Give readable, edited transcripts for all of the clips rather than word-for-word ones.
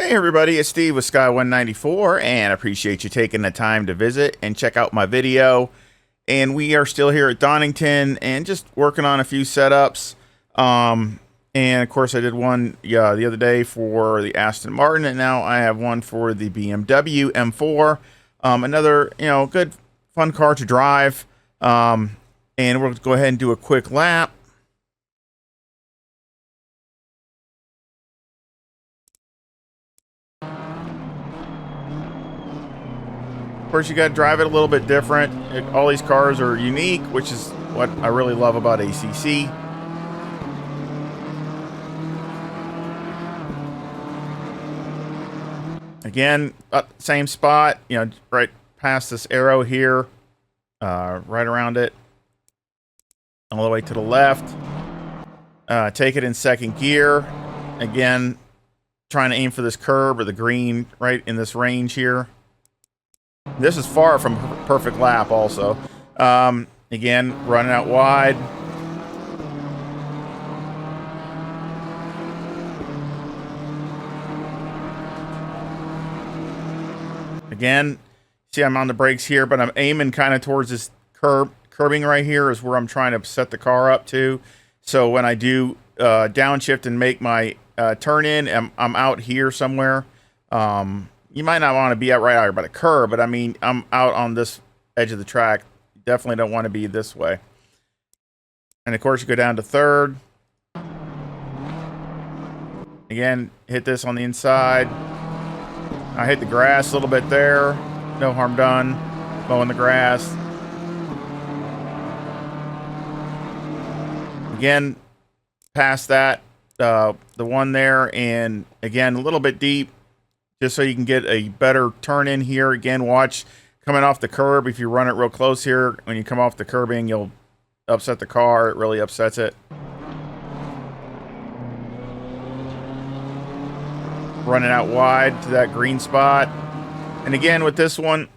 Hey everybody, it's Steve with Sky194 and I appreciate you taking the time to visit and check out my video. And we are still here at Donington and just working on a few setups. And of course I did one the other day for the Aston Martin, and now I have one for the BMW M4. Another, good fun car to drive. And we'll go ahead and do a quick lap. Of course, you got to drive it a little bit different. All these cars are unique, which is what I really love about ACC. Again, same spot, right past this arrow here, right around it, all the way to the left. Take it in second gear. Again, trying to aim for this curb or the green right in this range here. This is far from perfect lap also. Again, running out wide. Again, see I'm on the brakes here, but I'm aiming kind of towards this curbing right here is where I'm trying to set the car up to. So when I do downshift and make my turn in, I'm out here somewhere. You might not want to be out right out by the curb, but I mean, I'm out on this edge of the track. Definitely don't want to be this way. And of course, you go down to third. Again, hit this on the inside. I hit the grass a little bit there. No harm done. Mowing the grass. Again, past that, the one there, and again, a little bit deep, just so you can get a better turn in here. Again, watch coming off the curb. If you run it real close here, when you come off the curbing, you'll upset the car. It really upsets it. Running out wide to that green spot. And again, with this one, you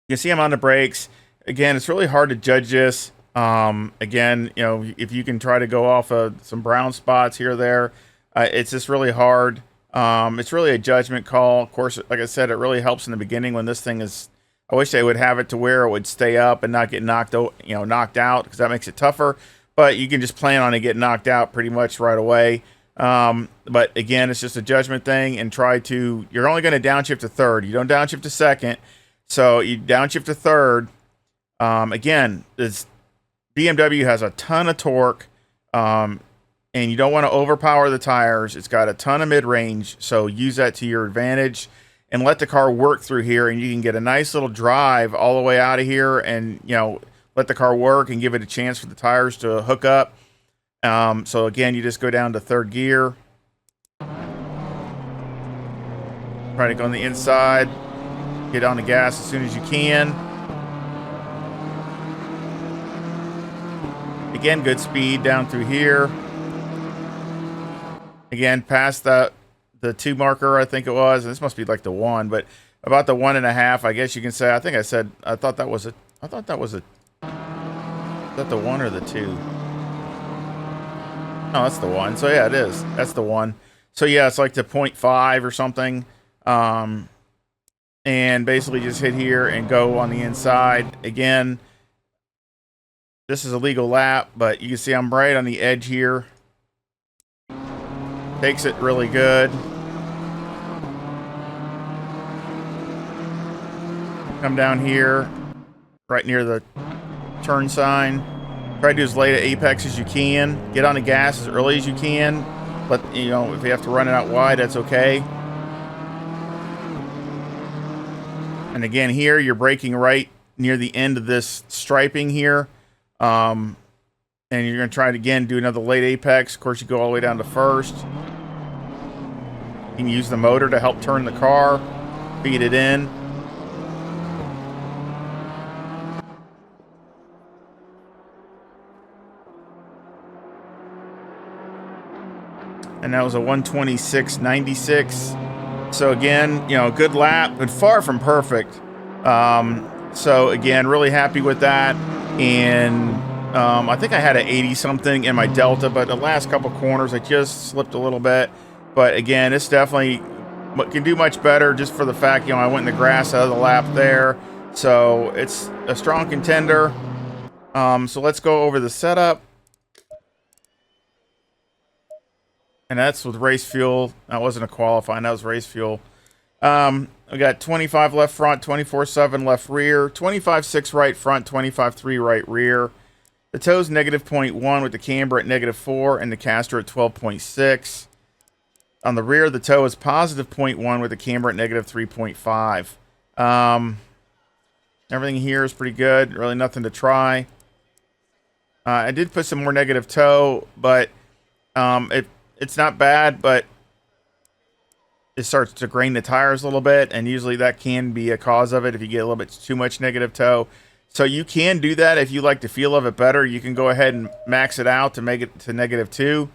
can see I'm on the brakes. Again, it's really hard to judge this. Again, if you can try to go off of some brown spots here or there, it's just really hard. It's really a judgment call. Of course, like I said, it really helps in the beginning when this thing is, I wish they would have it to where it would stay up and not get knocked out, because that makes it tougher. But you can just plan on it getting knocked out pretty much right away. But again, it's just a judgment thing, and you're only going to downshift to third. You don't downshift to second. So you downshift to third. Again, this BMW has a ton of torque. And you don't want to overpower the tires. It's got a ton of mid-range, so use that to your advantage and let the car work through here, and you can get a nice little drive all the way out of here and, let the car work and give it a chance for the tires to hook up. So again, you just go down to third gear. Try to go on the inside. Get on the gas as soon as you can. Again, good speed down through here. Again, past the 2 marker, I think it was. This must be like the 1, but about the 1.5, I guess you can say. I thought that was is that the 1 or the 2? No, that's the 1. So yeah, it is. That's the 1. So yeah, it's like the 0.5 or something. And basically just hit here and go on the inside. Again, this is a legal lap, but you can see I'm right on the edge here. Takes it really good. Come down here, right near the turn sign. Try to do as late at apex as you can. Get on the gas as early as you can. But, if you have to run it out wide, that's okay. And again, here, you're braking right near the end of this striping here. And you're going to try to, again, do another late apex. Of course, you go all the way down to first. You can use the motor to help turn the car, feed it in. And that was a 126.96. So again, good lap, but far from perfect. So again, really happy with that. And I think I had an 80 something in my Delta, but the last couple corners I just slipped a little bit. But again, it's definitely can do much better just for the fact, I went in the grass out of the lap there. So it's a strong contender. So let's go over the setup. And that's with race fuel. That wasn't a qualifying, that was race fuel. We got 25 left front, 24/7 left rear, 25/6 right front, 25/3 right rear. The toe's -0.1 with the camber at -4 and the caster at 12.6. On the rear, the toe is +0.1 with the camber at -3.5. Everything here is pretty good. Really nothing to try. I did put some more negative toe, but it's not bad, but it starts to grain the tires a little bit, and usually that can be a cause of it if you get a little bit too much negative toe. So you can do that if you like the feel of it better. You can go ahead and max it out to make it to -2.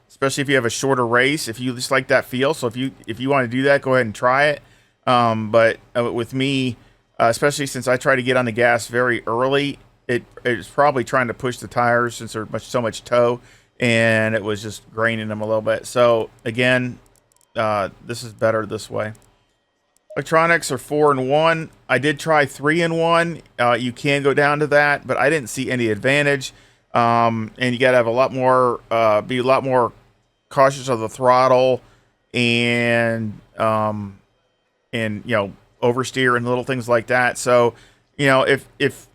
Especially if you have a shorter race, if you just like that feel. So if you want to do that, go ahead and try it. But with me, especially since I try to get on the gas very early, it's probably trying to push the tires since there's so much toe, and it was just graining them a little bit. So again, this is better this way. Electronics are 4-in-1. I did try 3-in-1. You can go down to that, but I didn't see any advantage. And you got to have a lot more, be a lot more cautious of the throttle and oversteer and little things like that. So, if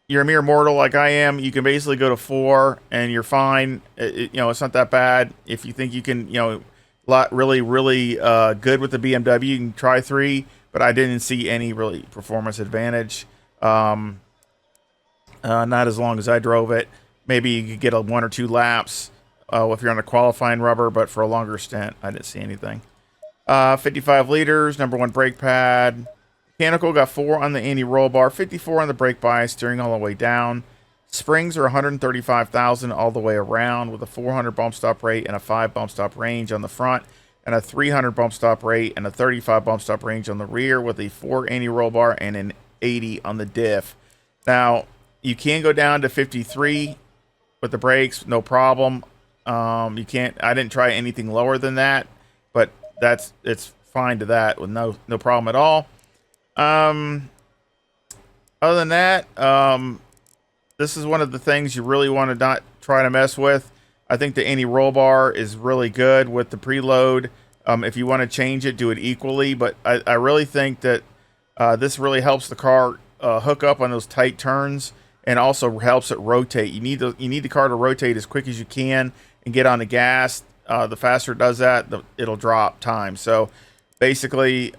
you're a mere mortal like I am, you can basically go to 4 and you're fine. It's not that bad. If you think you can, really good with the BMW, you can try 3, but I didn't see any really performance advantage. Not as long as I drove it. Maybe you could get 1 or 2 laps if you're on a qualifying rubber, but for a longer stint, I didn't see anything. 55 liters, number 1 brake pad. Mechanical got 4 on the anti-roll bar, 54 on the brake bias, steering all the way down. Springs are 135,000 all the way around with a 400 bump stop rate and a 5 bump stop range on the front, and a 300 bump stop rate and a 35 bump stop range on the rear with a 4 anti-roll bar and an 80 on the diff. Now, you can go down to 53 with the brakes, no problem. You can't. I didn't try anything lower than that, but it's fine to that with no problem at all. Other than that, this is one of the things you really want to not try to mess with. I think the anti-roll bar is really good with the preload. If you want to change it, do it equally. But I really think that this really helps the car hook up on those tight turns, and also helps it rotate. You need the car to rotate as quick as you can and get on the gas. The faster it does that, it'll drop time. So basically,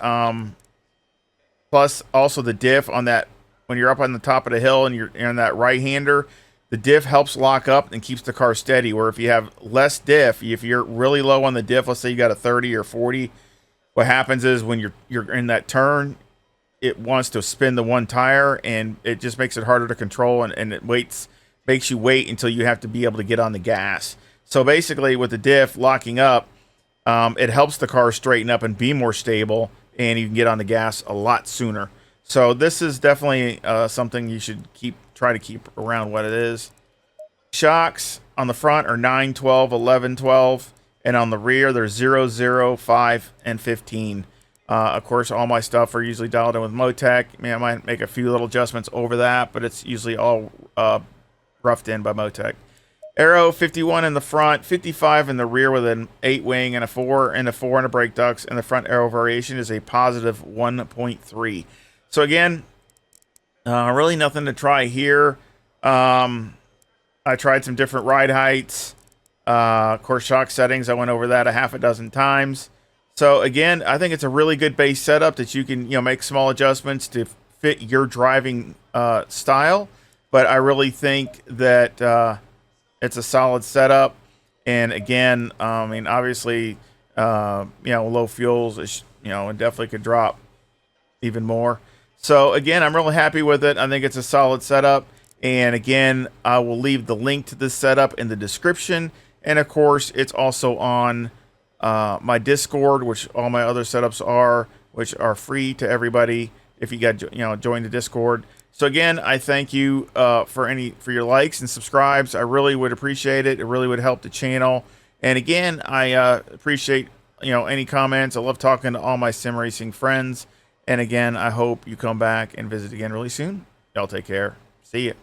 plus also the diff on that, when you're up on the top of the hill and you're in that right-hander, the diff helps lock up and keeps the car steady. Where if you have less diff, if you're really low on the diff, let's say you got a 30 or 40, what happens is when you're in that turn, it wants to spin the one tire, and it just makes it harder to control, and it makes you wait until you have to be able to get on the gas. So basically, with the diff locking up, it helps the car straighten up and be more stable, and you can get on the gas a lot sooner. So this is definitely something you should try to keep around what it is. Shocks on the front are 9, 12, 11, 12, and on the rear they're 0, 0, 5, and 15. Of course, all my stuff are usually dialed in with Motec. I might make a few little adjustments over that, but it's usually all roughed in by Motec. Aero 51 in the front, 55 in the rear with an 8 wing and a 4 and a 4 and a brake ducts, and the front aero variation is a positive 1.3. So again, really nothing to try here. I tried some different ride heights. Of course, shock settings, I went over that a half a dozen times. So again, I think it's a really good base setup that you can make small adjustments to fit your driving style. But I really think that it's a solid setup. And again, obviously, low fuels, it definitely could drop even more. So again, I'm really happy with it. I think it's a solid setup. And again, I will leave the link to this setup in the description. And of course, it's also on my Discord, which all my other setups are, which are free to everybody if you got join the Discord. So again, I thank you for your likes and subscribes. I really would appreciate it. It really would help the channel. And again, I appreciate any comments. I love talking to all my sim racing friends. And again, I hope you come back and visit again really soon. Y'all take care. See ya.